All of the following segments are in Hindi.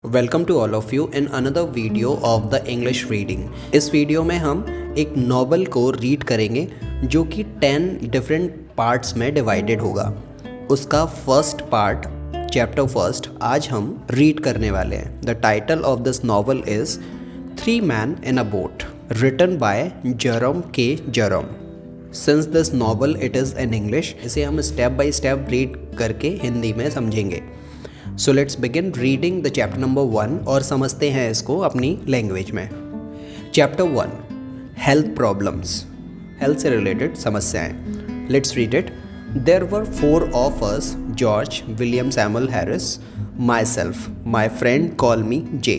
Welcome to all of you in another video of the English reading. इस वीडियो में हम एक नॉवल को रीड करेंगे जो कि 10 डिफरेंट पार्ट्स में डिवाइडेड होगा। उसका फर्स्ट पार्ट चैप्टर फर्स्ट आज हम रीड करने वाले हैं। The title of this novel is 3 man in a boat, written by Jerome K Jerome. Since this novel it is in English, इसे हम स्टेप बाय स्टेप रीड करके हिंदी में समझेंगे। So let's begin reading the chapter number 1 और समझते हैं इसको अपनी लैंग्वेज में। चैप्टर 1, हेल्थ प्रॉब्लम्स, हेल्थ से रिलेटेड समस्याएं। Let's read it. There were 4 of us, George, William Samuel Harris, myself, my friend call me J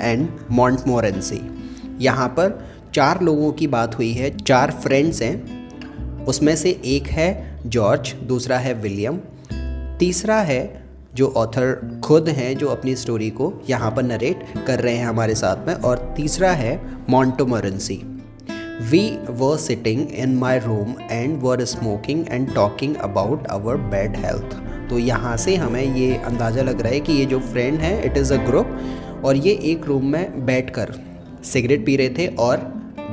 and Montmorency. यहाँ पर 4 लोगों की बात हुई है, 4 फ्रेंड्स हैं। उसमें से एक है जॉर्ज, दूसरा है विलियम, तीसरा है जो ऑथर खुद हैं जो अपनी स्टोरी को यहाँ पर नरेट कर रहे हैं हमारे साथ में, और तीसरा है Montmorency. We were sitting in my room and were smoking and talking about our bad health. तो यहाँ से हमें ये अंदाज़ा लग रहा है कि ये जो फ्रेंड है इट इज़ अ ग्रुप, और ये एक रूम में बैठकर सिगरेट पी रहे थे और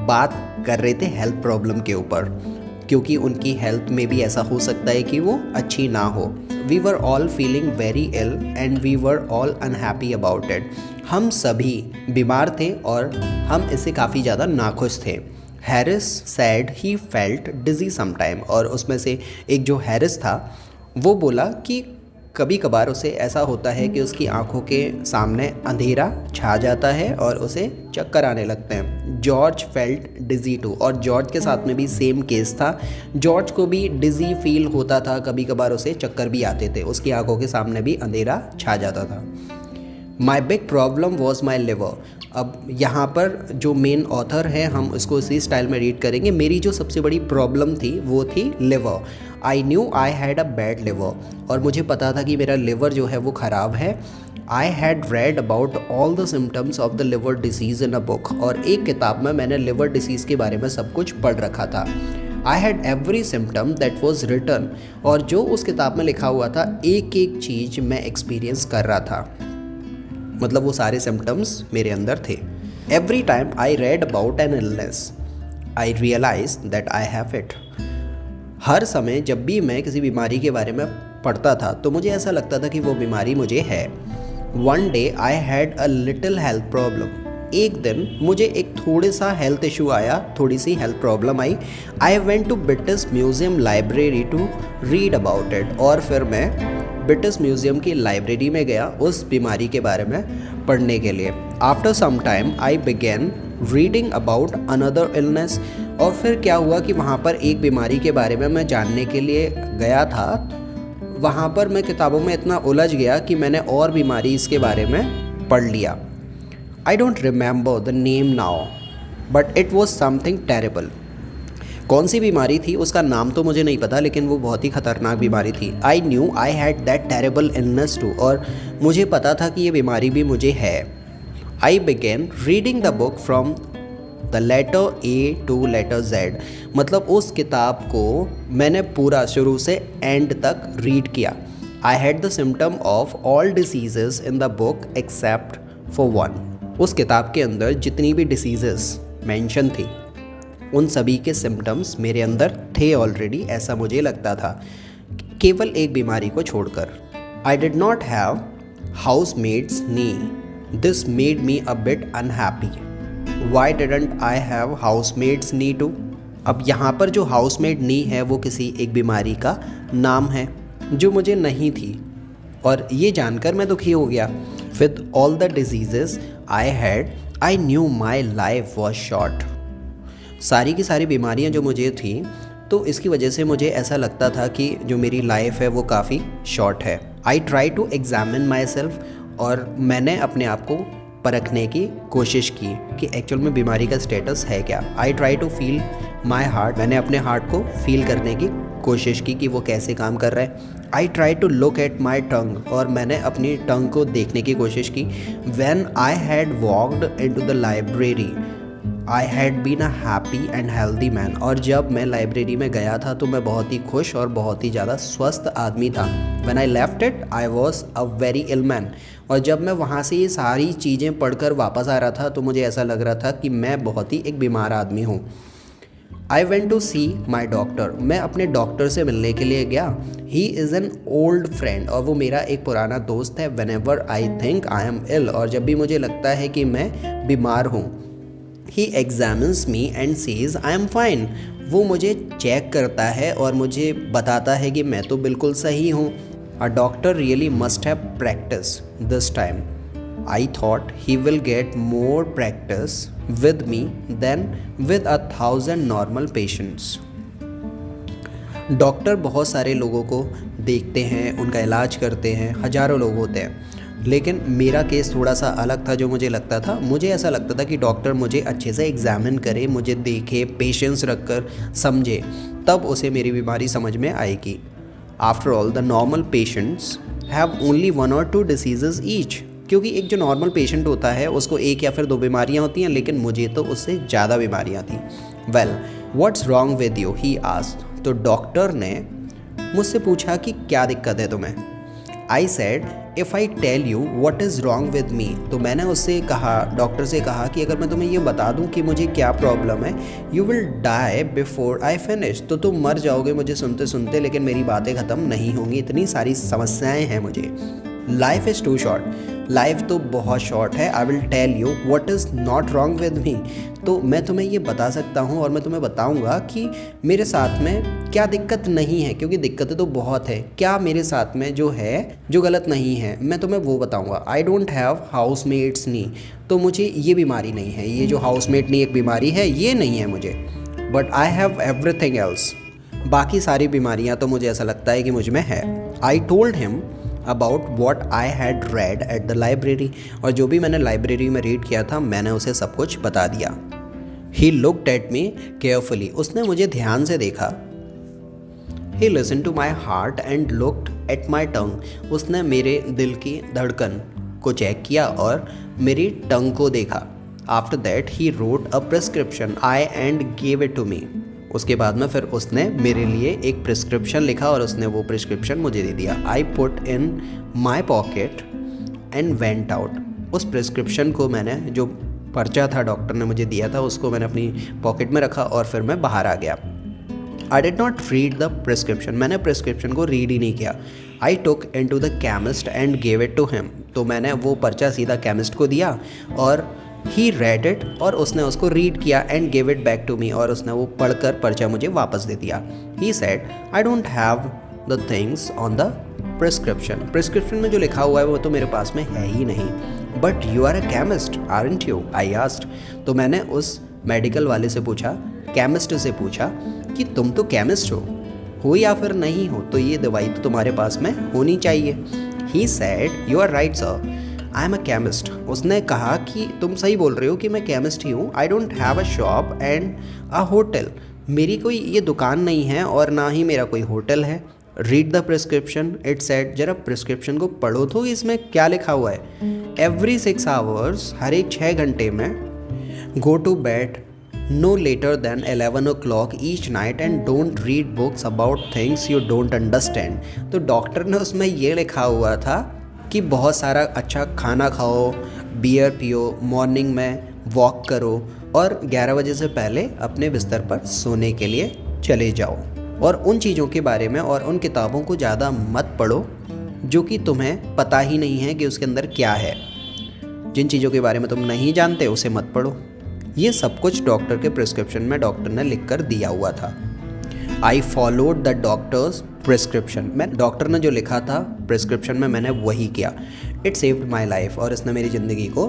बात कर रहे थे हेल्थ प्रॉब्लम के ऊपर, क्योंकि उनकी हेल्थ में भी ऐसा हो सकता है कि वो अच्छी ना हो। We were all feeling very ill and we were all unhappy about it. हम सभी बीमार थे और हम इससे काफ़ी ज़्यादा नाखुश थे। Harris said he felt dizzy sometime, और उसमें से एक जो हैरिस था वो बोला कि कभी कभार उसे ऐसा होता है कि उसकी आंखों के सामने अंधेरा छा जाता है और उसे चक्कर आने लगते हैं। जॉर्ज फेल्ट डिजी टू, और जॉर्ज के साथ में भी सेम केस था। जॉर्ज को भी डिजी फील होता था, कभी कभार उसे चक्कर भी आते थे, उसकी आंखों के सामने भी अंधेरा छा जाता था। माई big problem was my liver. अब यहाँ पर जो मेन ऑथर है हम उसको इसी स्टाइल में रीड करेंगे। मेरी जो सबसे बड़ी प्रॉब्लम थी वो थी liver. I knew I had a bad liver, और मुझे पता था कि मेरा लिवर जो है वो ख़राब है। I had read about all the symptoms of the liver disease in a book, और एक किताब में मैंने लिवर डिसीज़ के बारे में सब कुछ पढ़ रखा था। I had every symptom that was written, और जो उस किताब में लिखा हुआ था एक एक चीज़ मैं एक्सपीरियंस कर रहा था, मतलब वो सारे सिम्टम्स मेरे अंदर थे। Every time I read about an illness I realise that I have it. हर समय जब भी मैं किसी बीमारी के बारे में पढ़ता था तो मुझे ऐसा लगता था कि वो बीमारी मुझे है। One day I had a little health problem. एक दिन मुझे एक थोड़े सा हेल्थ इशू आया, थोड़ी सी हेल्थ प्रॉब्लम आई। I went to British Museum Library to read about it, और फिर मैं ब्रिटिश म्यूजियम की लाइब्रेरी में गया उस बीमारी के बारे में पढ़ने के लिए। After some time I began reading about another illness, और फिर क्या हुआ कि वहाँ पर एक बीमारी के बारे में मैं जानने के लिए गया था। वहाँ पर मैं किताबों में इतना उलझ गया कि मैंने और बीमारी इसके बारे में पढ़ लिया। I don't remember the name now but it was something terrible. कौन सी बीमारी थी उसका नाम तो मुझे नहीं पता, लेकिन वो बहुत ही ख़तरनाक बीमारी थी। I knew I had that terrible illness too, और मुझे पता था कि ये बीमारी भी मुझे है। I began reading the book from the letter A to letter Z, मतलब उस किताब को मैंने पूरा शुरू से एंड तक रीड किया। I had the symptom of all diseases in the book except for one. उस किताब के अंदर जितनी भी डिसीजेस मेंशन थी उन सभी के सिम्टम्स मेरे अंदर थे ऑलरेडी, ऐसा मुझे लगता था, केवल एक बीमारी को छोड़कर। I did not have housemaid's knee, this made me a bit unhappy. Why didn't I have housemaid's knee too. अब यहाँ पर जो हाउस मेड नी है वो किसी एक बीमारी का नाम है जो मुझे नहीं थी, और ये जानकर मैं दुखी हो गया। With all the diseases I had I knew my life was short. सारी की सारी बीमारियां जो मुझे थी तो इसकी वजह से मुझे ऐसा लगता था कि जो मेरी लाइफ है वो काफ़ी शॉर्ट है। I try to examine myself, और मैंने अपने आप को परखने की कोशिश की कि एक्चुअल में बीमारी का स्टेटस है क्या। I try to feel my heart, मैंने अपने हार्ट को फील करने की कोशिश की कि वो कैसे काम कर रहा है। I try to look at my tongue, और मैंने अपनी टंग को देखने की कोशिश की। When I had walked into the library I had been a happy and healthy man. और जब मैं लाइब्रेरी में गया था तो मैं बहुत ही खुश और बहुत ही ज़्यादा स्वस्थ आदमी था। When I left it I was a very ill man. और जब मैं वहाँ से ये सारी चीज़ें पढ़कर वापस आ रहा था तो मुझे ऐसा लग रहा था कि मैं बहुत ही एक बीमार आदमी हूँ। I went to see my doctor. मैं अपने डॉक्टर से मिलने के लिए गया। He is an old friend, और वो मेरा एक पुराना दोस्त है। Whenever I think I am ill, और जब भी मुझे लगता है कि मैं बीमार हूँ। He examines me and says I am fine. वो मुझे चेक करता है और मुझे बताता है कि मैं तो बिल्कुल सही हूँ। A doctor really must have practice this time. I thought he will get more practice with me than with 1,000 normal patients. Doctor बहुत सारे लोगों को देखते हैं, उनका इलाज करते हैं, हज़ारों लोग होते हैं, लेकिन मेरा केस थोड़ा सा अलग था। जो मुझे लगता था, मुझे ऐसा लगता था कि डॉक्टर मुझे अच्छे से एग्जामिन करे, मुझे देखे, पेशेंस रखकर समझे, तब उसे मेरी बीमारी समझ में आएगी। After all the normal patients have only 1 or 2 diseases each. क्योंकि एक जो नॉर्मल पेशेंट होता है उसको 1 या फिर 2 बीमारियां होती हैं, लेकिन मुझे तो उससे ज़्यादा बीमारियां थी। Well what's wrong with you, he asked. तो डॉक्टर ने मुझसे पूछा कि क्या दिक्कत है तुम्हें। I said if I tell you what is wrong with me, तो मैंने उससे कहा, डॉक्टर से कहा कि अगर मैं तुम्हें ये बता दूं कि मुझे क्या प्रॉब्लम है, you will die before I finish, तो तुम मर जाओगे मुझे सुनते सुनते, लेकिन मेरी बातें ख़त्म नहीं होंगी, इतनी सारी समस्याएं हैं मुझे। Life is too short, life तो बहुत शॉर्ट है। I will tell you what is not wrong with me, तो मैं तुम्हें ये बता सकता हूँ और मैं तुम्हें बताऊँगा कि मेरे साथ में क्या दिक्कत नहीं है, क्योंकि दिक्कतें तो बहुत है। क्या मेरे साथ में जो है, जो गलत नहीं है, मैं तुम्हें वो बताऊँगा। आई डोंट हैव हाउसमेट्स नी, तो मुझे ये बीमारी नहीं है, ये जो हाउसमेट नी एक बीमारी है, ये नहीं है मुझे। But I have everything else, बाकी सारी बीमारियाँ तो मुझे ऐसा लगता है कि मुझ में है। I told him about what I had read at the library, और जो भी मैंने लाइब्रेरी में रीड किया था मैंने उसे सब कुछ बता दिया। He looked at me carefully, उसने मुझे ध्यान से देखा। He listen to my heart and looked at my tongue, उसने मेरे दिल की धड़कन को चेक किया और मेरी टंग को देखा। After that he wrote a prescription I and gave it to me, उसके बाद में फिर उसने मेरे लिए एक प्रिस्क्रिप्शन लिखा और उसने वो प्रिस्क्रिप्शन मुझे दे दिया। I put in my pocket and went out, उस प्रिस्क्रिप्शन को मैंने, जो पर्चा था डॉक्टर ने मुझे दिया था, उसको मैंने अपनी पॉकेट में रखा और फिर मैं बाहर आ गया। I did not read the prescription, मैंने प्रिस्क्रिप्शन को रीड ही नहीं किया। I took in to the chemist and gave it to him, तो मैंने वो पर्चा सीधा केमिस्ट को दिया और ही रेड इट, और उसने उसको रीड किया and give it back to me, और उसने वो पढ़कर पर्चा मुझे वापस दे दिया। He said I don't have the things on the prescription, prescription में जो लिखा हुआ है वो तो मेरे पास में है ही नहीं। But you are a chemist aren't you, I asked, तो मैंने उस मेडिकल वाले से पूछा, केमिस्ट से पूछा कि तुम तो केमिस्ट हो या फिर नहीं हो, तो ये दवाई तो तुम्हारे पास में होनी चाहिए। He said you are right sir, I am a chemist, उसने कहा कि तुम सही बोल रहे हो कि मैं केमिस्ट ही हूँ। आई don't have a shop and a hotel, मेरी कोई ये दुकान नहीं है और ना ही मेरा कोई होटल है। Read the prescription it said, जरा प्रिस्क्रिप्शन को पढ़ो तो इसमें क्या लिखा हुआ है। एवरी 6 आवर्स, हर एक 6 घंटे में, go to bed no later than 11 o'clock each night and don't read books about things you don't understand. तो डॉक्टर ने उसमें ये लिखा हुआ था कि बहुत सारा अच्छा खाना खाओ, बियर पियो, मॉर्निंग में वॉक करो और 11 बजे से पहले अपने बिस्तर पर सोने के लिए चले जाओ, और उन चीज़ों के बारे में और उन किताबों को ज़्यादा मत पढ़ो जो कि तुम्हें पता ही नहीं है कि उसके अंदर क्या है। जिन चीज़ों के बारे में तुम नहीं जानते उसे मत पढ़ो। ये सब कुछ डॉक्टर के प्रिस्क्रिप्शन में डॉक्टर ने लिख कर दिया हुआ था। I followed the doctors prescription, मैं डॉक्टर ने जो लिखा था प्रिस्क्रिप्शन में मैंने वही किया। इट सेव्ड माई लाइफ, और इसने मेरी ज़िंदगी को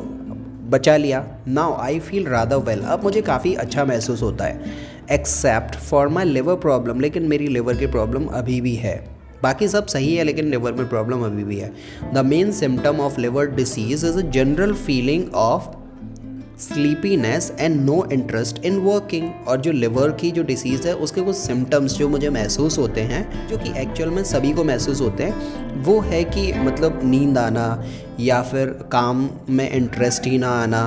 बचा लिया। Now I feel rather well, अब मुझे काफ़ी अच्छा महसूस होता है। Except for my liver problem, लेकिन मेरी लिवर की प्रॉब्लम अभी भी है। बाकी सब सही है लेकिन लिवर में प्रॉब्लम अभी भी है। The main symptom of liver disease is a general feeling of sleepiness and no interest in working, और जो लिवर की जो डिसीज़ है उसके कुछ सिम्टम्स जो मुझे महसूस होते हैं, जो कि एक्चुअल में सभी को महसूस होते हैं, वो है कि मतलब नींद आना या फिर काम में इंटरेस्ट ही ना आना।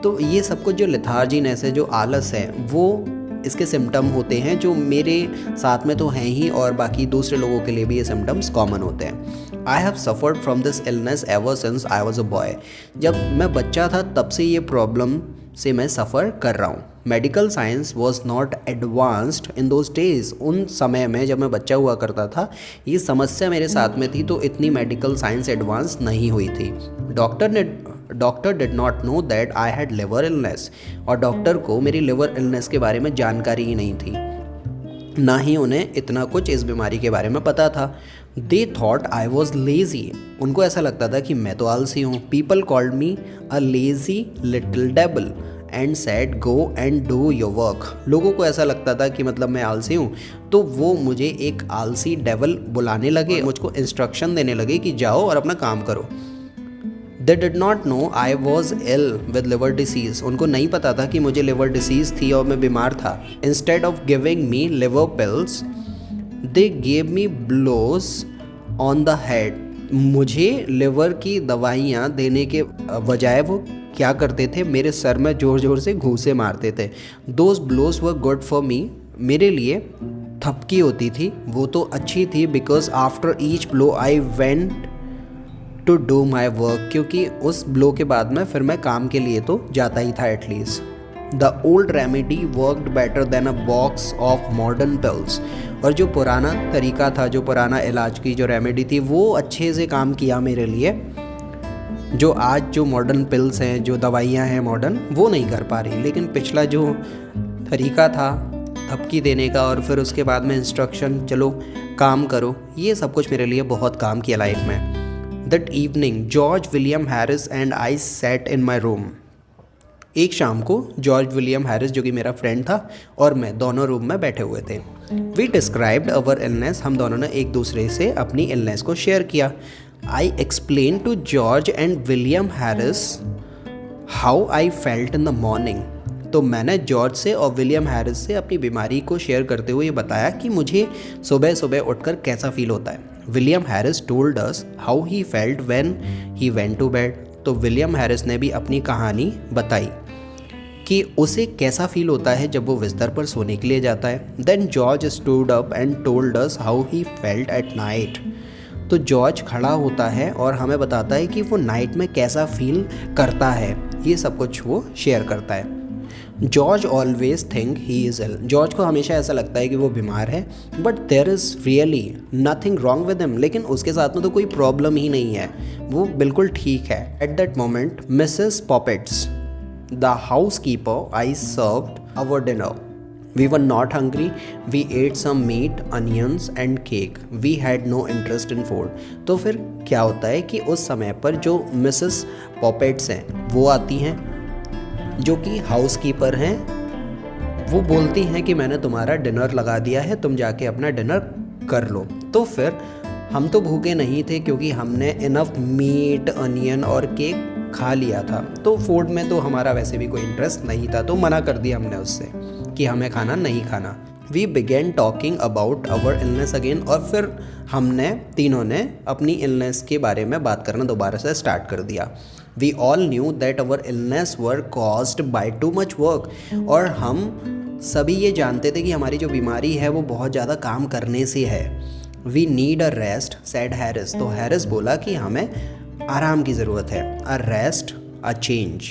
तो ये सब कुछ जो लेथार्जीनेस है, जो आलस है, वो इसके सिम्टम होते हैं जो मेरे साथ में तो हैं ही और बाकी दूसरे लोगों के लिए भी ये सिम्टम्स कॉमन होते हैं। I have suffered from this illness ever since I was a boy. जब मैं बच्चा था तब से ये प्रॉब्लम से मैं सफ़र कर रहा हूँ। Medical science was not advanced in those days. उन समय में जब मैं बच्चा हुआ करता था ये समस्या मेरे साथ में थी, तो इतनी मेडिकल साइंस एडवांस नहीं हुई थी। Doctor did not know that I had liver illness. और डॉक्टर को मेरी लिवर इलनेस के बारे में जानकारी ही नहीं थी, ना ही उन्हें इतना कुछ इस बीमारी के बारे में पता था। They thought I was lazy. उनको ऐसा लगता था कि मैं तो आलसी हूँ। People called me a lazy little devil and said go and do your work. लोगों को ऐसा लगता था कि मतलब मैं आलसी हूँ, तो वो मुझे एक आलसी डेवल बुलाने लगे, मुझको इंस्ट्रक्शन देने लगे कि जाओ और अपना काम करो। They did not know I was ill with liver disease. उनको नहीं पता था कि मुझे लिवर डिसीज़ थी और मैं बीमार था। Instead of giving me liver pills, they gave me blows on the head. मुझे लिवर की दवाइयाँ देने के बजाय वो क्या करते थे, मेरे सर में ज़ोर ज़ोर से घूंसे मारते थे। Those blows were good for me. मेरे लिए थपकी होती थी वो तो अच्छी थी, because after each blow I went to do my work, क्योंकि उस ब्लो के बाद में फिर मैं काम के लिए तो जाता ही था at least. The old remedy worked better than a box of modern pills. और जो पुराना तरीका था, जो पुराना इलाज की जो रेमेडी थी, वो अच्छे से काम किया मेरे लिए। जो आज जो मॉडर्न पिल्स हैं, जो दवाइयाँ हैं मॉडर्न, वो नहीं कर पा रही। लेकिन पिछला जो तरीका था थपकी देने का और फिर उसके बाद में इंस्ट्रक्शन, चलो काम करो, ये सब कुछ मेरे लिए बहुत काम किया लाइफ में। That evening, George William Harris and I sat in my room. एक शाम को जॉर्ज विलियम हैरिस, जो कि मेरा फ्रेंड था, और मैं दोनों रूम में बैठे हुए थे। We described our illness. हम दोनों ने एक दूसरे से अपनी इलनेस को शेयर किया। I explained to George and William Harris how I felt in the morning. तो मैंने जॉर्ज से और विलियम हैरिस से अपनी बीमारी को शेयर करते हुए ये बताया कि मुझे सुबह सुबह उठकर कैसा फील होता है। William Harris told us how he felt when he went to bed. तो विलियम हैरिस ने भी अपनी कहानी बताई कि उसे कैसा फील होता है जब वो बिस्तर पर सोने के लिए जाता है। Then George stood up and told us how he felt at night. तो जॉर्ज खड़ा होता है और हमें बताता है कि वो नाइट में कैसा फील करता है। ये सब कुछ वो शेयर करता है। George always think he is ill. George को हमेशा ऐसा लगता है कि वो बीमार है, but there is really nothing wrong with him. लेकिन उसके साथ में तो कोई प्रॉब्लम ही नहीं है, वो बिल्कुल ठीक है। At that moment Mrs Poppets, the house keeper, I served our dinner. We were not hungry. We ate some meat, onions and cake. We had no interest in food. तो फिर क्या होता है कि उस समय पर जो मिसेस पॉपेट्स हैं वो आती हैं, जो कि हाउस कीपर हैं। वो बोलती हैं कि मैंने तुम्हारा डिनर लगा दिया है, तुम जाके अपना डिनर कर लो। तो फिर हम तो भूखे नहीं थे क्योंकि हमने इनफ मीट, अनियन और केक खा लिया था। तो फूड में तो हमारा वैसे भी कोई इंटरेस्ट नहीं था, तो मना कर दिया हमने उससे कि हमें खाना नहीं खाना। We began talking about our illness again. और फिर हमने तीनों ने अपनी इलनेस के बारे में बात करना दोबारा से स्टार्ट कर दिया। We all knew that our illness were caused by too much work. और हम सभी ये जानते थे कि हमारी जो बीमारी है वो बहुत ज़्यादा काम करने से है। We need a rest, said Harris. तो हैरिस बोला कि हमें आराम की ज़रूरत है। A rest, a change,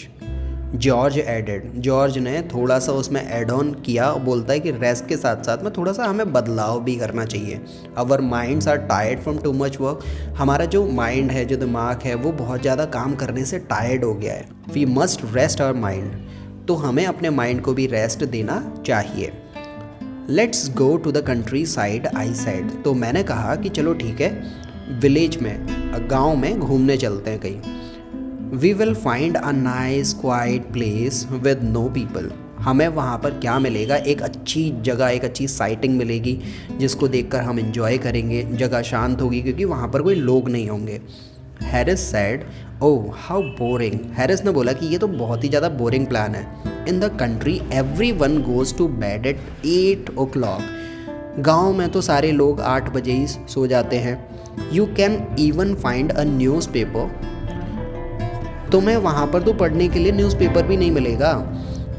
George added. George ने थोड़ा सा उसमें एड ऑन किया, बोलता है कि रेस्ट के साथ साथ में थोड़ा सा हमें बदलाव भी करना चाहिए। Our minds are tired from too much work. हमारा जो माइंड है, जो दिमाग है, वो बहुत ज़्यादा काम करने से टायर्ड हो गया है। We must rest our mind. तो हमें अपने माइंड को भी रेस्ट देना चाहिए। Let's go to the countryside, I said. तो मैंने कहा कि चलो ठीक है, विलेज में, गाँव में घूमने चलते हैं कहीं। We will find a nice quiet place with no people. हमें वहाँ पर क्या मिलेगा, एक अच्छी जगह, एक अच्छी साइटिंग मिलेगी जिसको देखकर हम इंजॉय करेंगे। जगह शांत होगी क्योंकि वहाँ पर कोई लोग नहीं होंगे। Harris said, oh how boring. Harris ने बोला कि ये तो बहुत ही ज़्यादा बोरिंग प्लान है। In the country everyone goes to bed at 8 o'clock. गाँव में तो सारे लोग 8 बजे ही सो जाते हैं। You can even find a newspaper. तुम्हें वहाँ पर तो पढ़ने के लिए न्यूज़पेपर भी नहीं मिलेगा।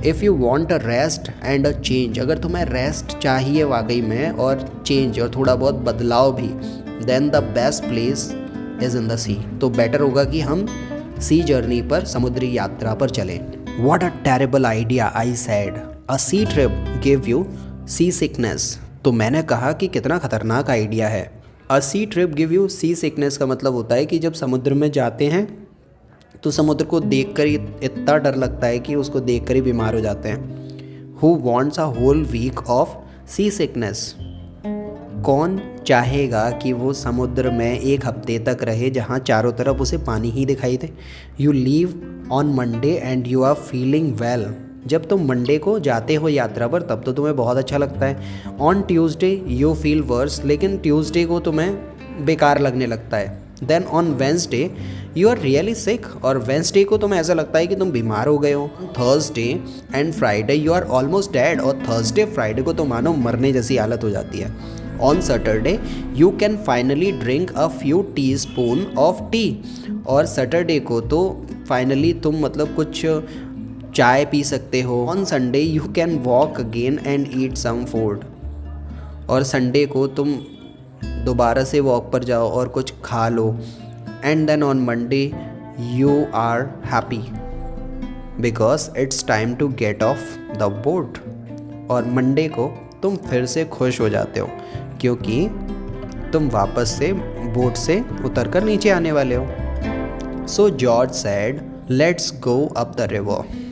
If you want a rest and a change, अगर तुम्हें रेस्ट चाहिए वाकई में और चेंज और थोड़ा बहुत बदलाव भी, then the best place is in the sea, तो बेटर होगा कि हम सी जर्नी पर, समुद्री यात्रा पर चलें। What a terrible idea, I said, a sea trip give you sea sickness. तो मैंने कहा कि कितना खतरनाक आइडिया है। A sea trip give you sea sickness का मतलब होता है कि जब समुद्र में जाते हैं तो समुद्र को देखकर ही इतना डर लगता है कि उसको देखकर ही बीमार हो जाते हैं। Who wants a whole week of seasickness, कौन चाहेगा कि वो समुद्र में एक हफ्ते तक रहे जहाँ चारों तरफ उसे पानी ही दिखाई दे। You leave on Monday and you are feeling well, जब तुम मंडे को जाते हो यात्रा पर तब तो तुम्हें बहुत अच्छा लगता है। On Tuesday you feel worse, लेकिन ट्यूसडे को तुम्हें बेकार लगने लगता है। Then on Wednesday you are really sick, और वेंसडे को तुम्हें ऐसा लगता है कि तुम बीमार हो गए हो। Thursday and Friday you are almost dead, और थर्सडे फ्राइडे को तो मानो मरने जैसी हालत हो जाती है। On Saturday you can finally drink a few teaspoons of tea, और सैटरडे को तो फाइनली तुम मतलब कुछ चाय पी सकते हो। On Sunday you can walk again and eat some food, और संडे को तुम दोबारा से वॉक पर जाओ और कुछ खा लो। And then on Monday you are happy because it's time to get off the boat, और मंडे को तुम फिर से खुश हो जाते हो क्योंकि तुम वापस से बोट से उतर कर नीचे आने वाले हो। So George said let's go up the river.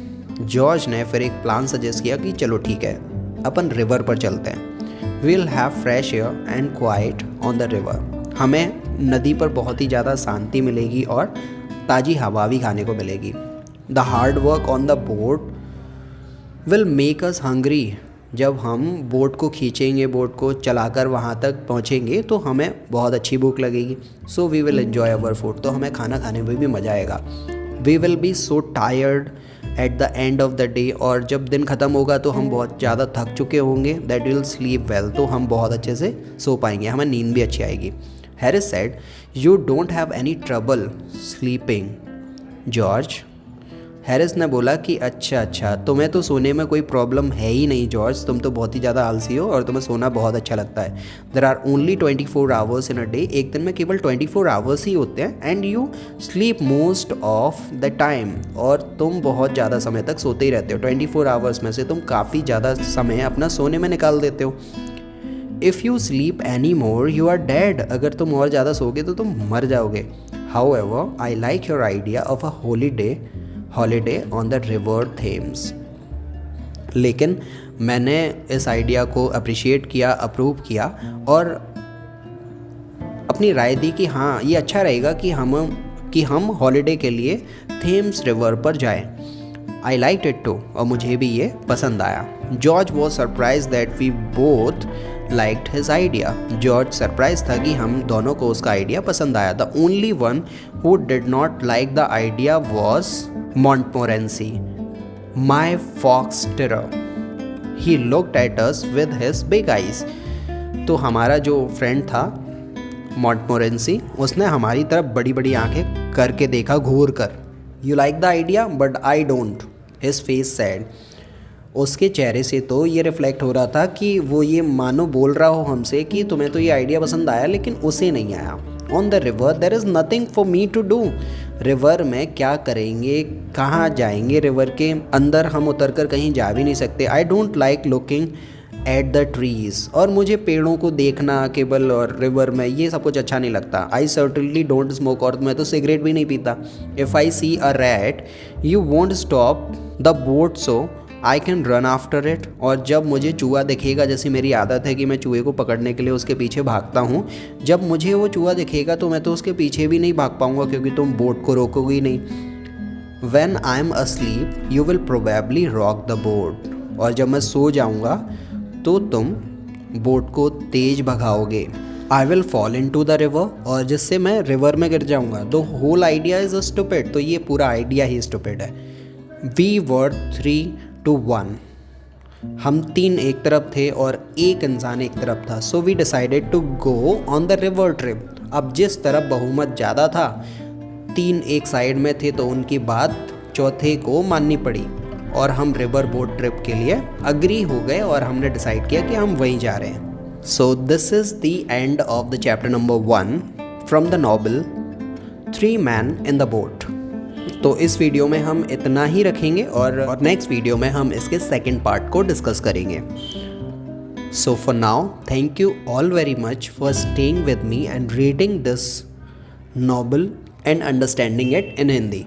George ने फिर एक प्लान सजेस्ट किया कि चलो ठीक है, अपन रिवर पर चलते हैं। We'll have fresh air and quiet on the river, हमें नदी पर बहुत ही ज़्यादा शांति मिलेगी और ताज़ी हवा भी खाने को मिलेगी। The hard work on the boat will make us hungry, जब हम बोट को खींचेंगे, बोट को चलाकर वहाँ तक पहुँचेंगे तो हमें बहुत अच्छी भूख लगेगी। So we will enjoy our food, तो हमें खाना खाने में भी मज़ा आएगा। We will be so tired at the end of the day, और जब दिन ख़त्म होगा तो हम बहुत ज़्यादा थक चुके होंगे। दैट विल स्लीप वेल, तो हम बहुत अच्छे से सो पाएंगे, हमें नींद भी अच्छी आएगी। Harris said you don't have any trouble sleeping George. Harris ने बोला कि अच्छा तुम्हें तो सोने में कोई प्रॉब्लम है ही नहीं जॉर्ज, तुम तो बहुत ही ज़्यादा आलसी हो और तुम्हें सोना बहुत अच्छा लगता है। There are only 24 hours in a day, एक दिन में केवल 24 आवर्स ही होते हैं। And you sleep most of the time, और तुम बहुत ज़्यादा समय तक सोते ही रहते हो। 24 आवर्स में से तुम काफ़ी ज़्यादा समय अपना सोने में निकाल देते हो। If you sleep any more you are dead, अगर तुम और ज़्यादा सोगे तो तुम मर जाओगे। However I like your idea of a holiday on the river Thames, लेकिन मैंने इस आइडिया को अप्रिशिएट किया, अप्रूव किया और अपनी राय दी कि हाँ ये अच्छा रहेगा कि हम हॉलीडे के लिए थेम्स रिवर पर जाएं। आई लाइक इट टू, और मुझे भी ये पसंद आया। George was surprise that we both liked his idea. George surprise था कि हम दोनों को उसका आइडिया पसंद आया। The only one who did not like the idea was Montmorency, my fox terror. He looked at us with his big eyes. तो हमारा जो फ्रेंड था मॉन्टमोरेंसी, उसने हमारी तरफ बड़ी बड़ी आंखें करके देखा, घूर कर। You like the idea but I don't, his face said. उसके चेहरे से तो ये रिफ्लेक्ट हो रहा था कि वो ये मानो बोल रहा हो हमसे कि तुम्हें तो ये आइडिया पसंद आया लेकिन उसे नहीं आया। On the river there is nothing for me to do, river में क्या करेंगे, कहाँ जाएंगे, रिवर के अंदर हम उतर कर कहीं जा भी नहीं सकते। I don't like looking at the trees, और मुझे पेड़ों को देखना केवल और रिवर में ये सब कुछ अच्छा नहीं लगता। आई सर्टनली डोंट स्मोक, और मैं तो सिगरेट भी नहीं पीता। If I see a rat you won't stop the boat so I can run after it, और जब मुझे चूहा दिखेगा, जैसी मेरी आदत है कि मैं चूहे को पकड़ने के लिए उसके पीछे भागता हूँ, जब मुझे वो चूहा दिखेगा तो मैं तो उसके पीछे भी नहीं भाग पाऊँगा क्योंकि तुम बोट को रोकोगे ही नहीं। When I am asleep, you will probably rock the boat, और जब मैं सो जाऊँगा तो तुम बोट को तेज भगाओगे। I will fall into the river, और जिससे मैं रिवर में गिर जाऊँगा। The whole idea is stupid, तो ये पूरा आइडिया ही स्टूपिड है। We were 3-1, हम 3 एक तरफ थे और एक इंसान एक तरफ था। So we decided to go on the river trip, अब जिस तरफ बहुमत ज़्यादा था 3 एक साइड में थे तो उनकी बात चौथे को माननी पड़ी और हम रिवर बोट ट्रिप के लिए अग्री हो गए और हमने डिसाइड किया कि हम वहीं जा रहे हैं। So this is the end of the chapter number 1 from the novel 3 man in the boat. तो इस वीडियो में हम इतना ही रखेंगे और नेक्स्ट वीडियो में हम इसके सेकंड पार्ट को डिस्कस करेंगे। So for now thank you all very much for staying with me and reading this novel and understanding it in Hindi.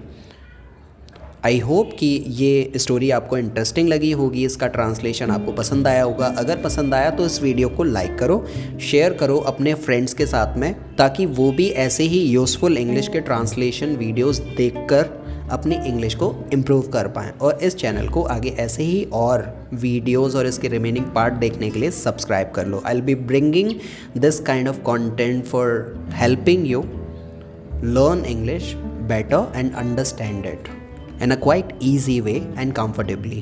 I hope कि ये स्टोरी आपको इंटरेस्टिंग लगी होगी, इसका ट्रांसलेशन आपको पसंद आया होगा। अगर पसंद आया तो इस वीडियो को लाइक करो, शेयर करो अपने फ्रेंड्स के साथ में, ताकि वो भी ऐसे ही यूज़फुल इंग्लिश के ट्रांसलेशन वीडियोस देखकर अपनी इंग्लिश को इम्प्रूव कर पाएँ। और इस चैनल को आगे ऐसे ही और वीडियोस और इसके रिमेनिंग पार्ट देखने के लिए सब्सक्राइब कर लो। I will be bringing this kind of content for helping you learn English better and understand it in a quite easy way and comfortably.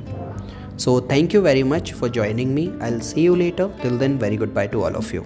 So thank you very much for joining me. I'll see you later. Till then, very goodbye to all of you.